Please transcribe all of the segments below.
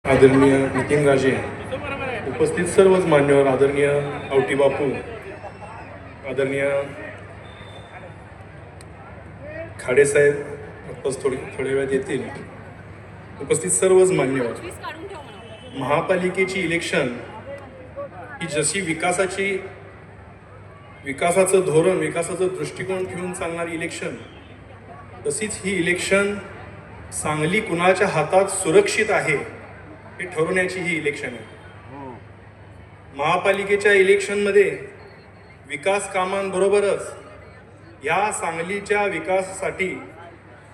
आदरणीय नितीन राजे, उपस्थित सर्वच मान्यवर, आदरणीय आवटी बापू, आदरणीय खाडेसाहेब आत्ताच थोड्या वेळात येतील. उपस्थित सर्वच मान्यवर, महापालिकेची इलेक्शन ही जशी विकासाचं धोरण, विकासाचं दृष्टिकोन ठेवून चालणारी इलेक्शन, तशीच ही इलेक्शन सांगली कुणाच्या हातात सुरक्षित आहे हे ठरवण्याची ही इलेक्शन आहे. महापालिकेच्या इलेक्शनमध्ये विकास कामांबरोबरच या सांगलीच्या विकासासाठी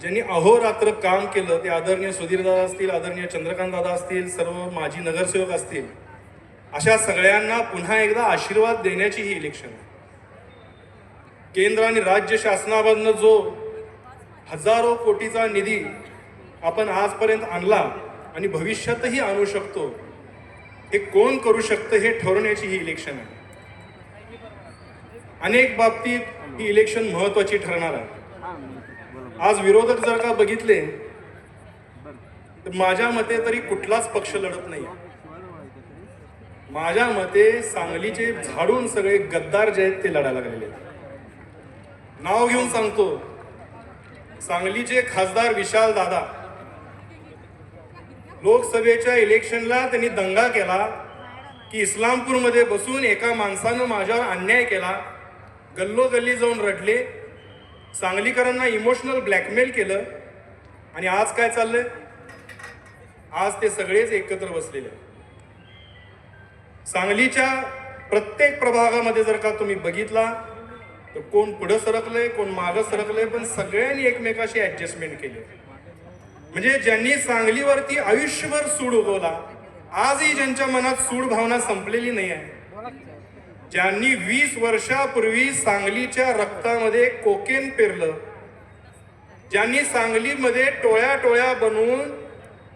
ज्यांनी अहोरात्र काम केलं ते आदरणीय सुधीरदादा असतील, आदरणीय चंद्रकांतदादा असतील, सर्व माजी नगरसेवक असतील, अशा सगळ्यांना पुन्हा एकदा आशीर्वाद देण्याची ही इलेक्शन आहे. केंद्र आणि राज्य शासनामधनं जो हजारो कोटीचा निधी आपण आजपर्यंत आणला आणि भविष्यातही आणू शकतो, हे कोण करू शकतं हे ठरवण्याची ही इलेक्शन आहे. अनेक बाबतीत ही इलेक्शन महत्वाची ठरणार आहे. आज विरोधक जर का बघितले तर माझ्या मते तरी कुठलाच पक्ष लढत नाही. माझ्या मते सांगलीचे झाडून सगळे गद्दार जे आहेत ते लढायला लागलेले आहेत. नाव घेऊन सांगतो, सांगलीचे खासदार विशाल दादा लोकसभेच्या इलेक्शनला त्यांनी दंगा केला की इस्लामपूरमध्ये बसून एका माणसानं माझ्यावर अन्याय केला, गल्लोगल्ली जाऊन रडले, सांगलीकरांना इमोशनल ब्लॅकमेल केलं. आणि आज काय चाललंय? आज ते सगळेच एकत्र बसलेले. सांगलीच्या प्रत्येक प्रभागामध्ये जर का तुम्ही बघितला तर कोण पुढे सरकलंय, कोण मागं सरकलंय, पण सगळ्यांनी एकमेकाशी ऍडजस्टमेंट केली. म्हणजे ज्यांनी सांगलीवरती आयुष्यभर सूड उगवला, आजही ज्यांच्या मनात सूड भावना संपलेली नाही आहे, ज्यांनी 20 वर्षापूर्वी सांगलीच्या रक्तामध्ये कोकेन पेरलं, ज्यांनी सांगलीमध्ये टोळ्या टोळ्या बनवून,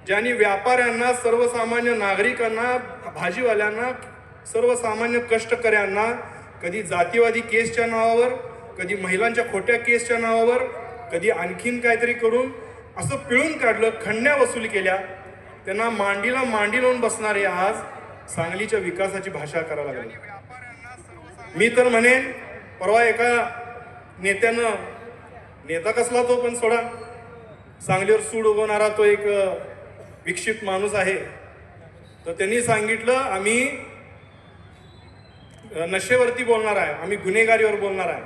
ज्यांनी व्यापाऱ्यांना, सर्वसामान्य नागरिकांना, भाजीवाल्यांना, सर्वसामान्य कष्टकऱ्यांना कधी जातीवादी केसच्या नावावर, कधी महिलांच्या खोट्या केसच्या नावावर, कधी आणखीन काहीतरी करून असं पिळून काढलं, खंडण्या वसूल केल्या, त्यांना मांडीला मांडी लावून बसणारे आज सांगलीच्या विकासाची भाषा करायला लागले. मी तर म्हणेन, परवा एका नेत्यानं, नेता कसला तो पण सोडा, सांगलीवर सूड उगवणारा तो एक विकसित माणूस आहे, तर त्यांनी सांगितलं आम्ही नशेवरती बोलणार आहे, आम्ही गुन्हेगारीवर बोलणार आहे.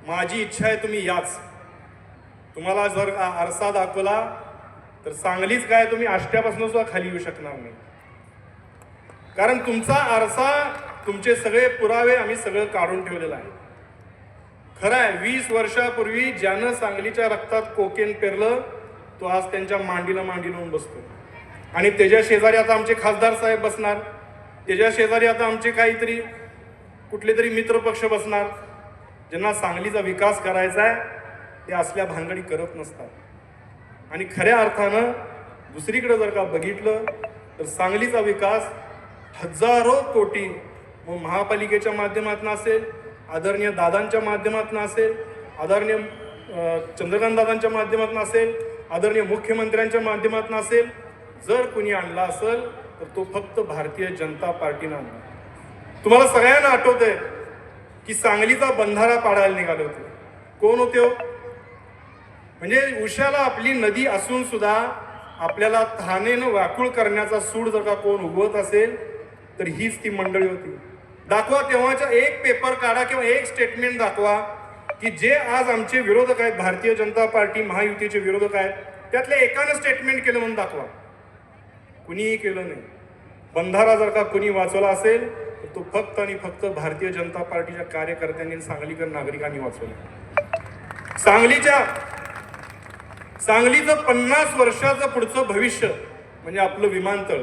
माझी इच्छा आहे तुम्ही याच, तुम्हाला जर आरसा दाखवला तर सांगलीच काय तुम्ही आष्ट्यापासून सुद्धा खाली येऊ शकणार नाही. कारण तुमचा आरसा, तुमचे सगळे पुरावे आम्ही सगळं काढून ठेवलेलं आहे. खरं आहे, 20 वर्षापूर्वी ज्यानं सांगलीच्या रक्तात कोकेन पेरलं तो आज त्यांच्या मांडीला मांडी लावून बसतो. आणि त्याच्या शेजारी आता आमचे खासदार साहेब बसणार, त्याच्या शेजारी आता आमचे काहीतरी कुठले तरी मित्र पक्ष बसणार, ज्यांना सांगलीचा विकास करायचा आहे ते असल्या भानगडी करत नसतात. आणि खऱ्या अर्थानं दुसरीकडे जर का बघितलं तर सांगलीचा विकास हजारो कोटी महापालिकेच्या माध्यमातून असेल, आदरणीय दादांच्या माध्यमातून असेल, आदरणीय चंद्रकांत दादांच्या माध्यमातून असेल, आदरणीय मुख्यमंत्र्यांच्या माध्यमातून असेल, जर कुणी आणला असेल तर तो फक्त भारतीय जनता पार्टीनं आणला. तुम्हाला सगळ्यांना आठवतंय की सांगलीचा बंधारा पाडायला निघाले होते. कोण होते हो? म्हणजे उशाला आपली नदी असून सुद्धा आपल्याला तहानेनं व्याकुळ करण्याचा सूड जर का कोण उगवत असेल तर हीच ती मंडळी होती. दाखवा तेव्हाचा एक पेपर काढा किंवा एक स्टेटमेंट दाखवा की जे आज आमचे विरोधक आहेत, भारतीय जनता पार्टी महायुतीचे विरोधक आहेत, त्यातल्या एकानं स्टेटमेंट केलं म्हणून दाखवा. कुणीही केलं नाही. बंधारा जर का कुणी वाचवला असेल तर तो फक्त आणि फक्त भारतीय जनता पार्टीच्या कार्यकर्त्यांनी, सांगलीकर नागरिकांनी वाचवला. सांगलीचं 50 वर्षाचं पुढचं भविष्य म्हणजे आपलं विमानतळ.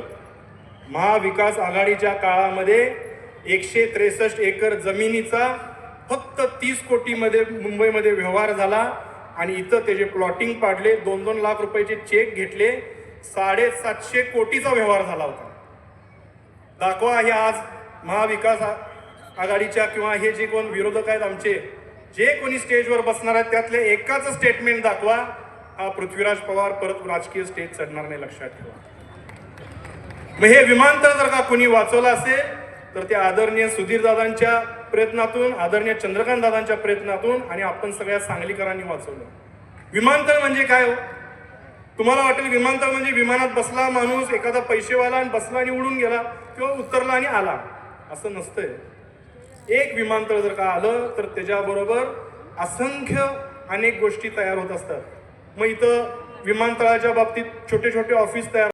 महाविकास आघाडीच्या काळामध्ये 163 एकर जमिनीचा फक्त 30 कोटीमध्ये मुंबईमध्ये व्यवहार झाला आणि इथं त्याचे प्लॉटिंग पाडले, 2-2 लाख रुपयाचे चेक घेतले, 750 कोटीचा व्यवहार झाला होता. दाखवा हे आज महाविकास आघाडीच्या किंवा हे जे कोण विरोधक आहेत आमचे, जे कोणी स्टेजवर बसणार आहेत त्यातले एकाच स्टेटमेंट दाखवा, हा पृथ्वीराज पवार परत राजकीय स्टेज चढणार नाही, लक्षात ठेवा. मग हे विमानतळ जर का कोणी वाचवलं असेल तर त्या आदरणीय सुधीरदादांच्या प्रयत्नातून, आदरणीय चंद्रकांतदादांच्या प्रयत्नातून आणि आपण सगळ्या सांगलीकरांनी वाचवलं. विमानतळ म्हणजे काय हो? तुम्हाला वाटेल विमानतळ म्हणजे विमानात बसला माणूस, एखादा पैसेवाला, आणि बसला आणि उडून गेला किंवा उतरला आणि आला, असं नसतंय. एक विमानतळ जर का आलं तर त्याच्याबरोबर असंख्य अनेक गोष्टी तयार होत असतात. मग इथं विमानतळाच्या बाबतीत छोटे छोटे ऑफिस तयार